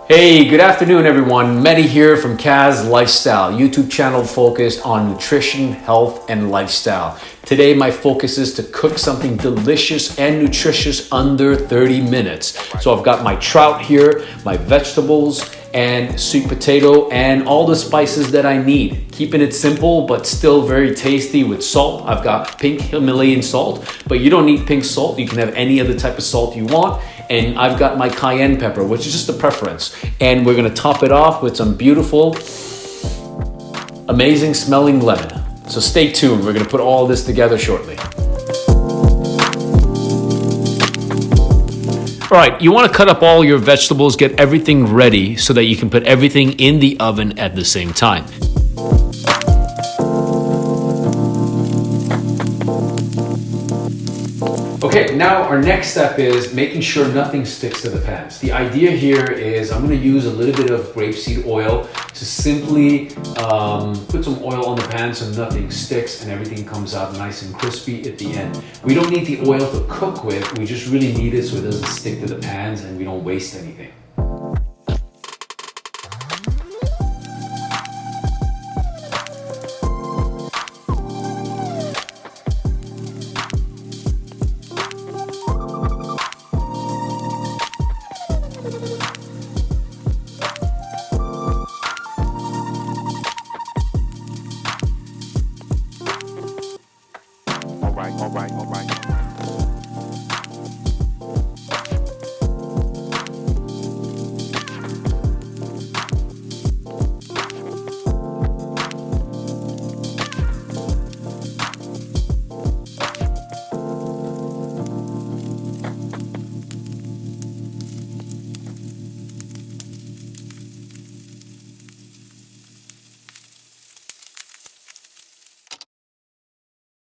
Hey, good afternoon everyone. Mehdi here from Kaz Lifestyle, YouTube channel focused on nutrition, health, and lifestyle. Today my focus is to cook something delicious and nutritious under 30 minutes. So I've got my trout here, my vegetables, and sweet potato, and all the spices that I need. Keeping it simple, but still very tasty with salt. I've got pink Himalayan salt, but you don't need pink salt. You can have any other type of salt you want. And I've got my cayenne pepper, which is just a preference. And we're gonna top it off with some beautiful, amazing smelling lemon. So stay tuned, we're gonna put all this together shortly. All right, you wanna cut up all your vegetables, get everything ready so that you can put everything in the oven at the same time. Okay, now our next step is making sure nothing sticks to the pans. The idea here is I'm gonna use a little bit of grapeseed oil to simply put some oil on the pan so nothing sticks and everything comes out nice and crispy at the end. We don't need the oil to cook with, we just really need it so it doesn't stick to the pans and we don't waste anything.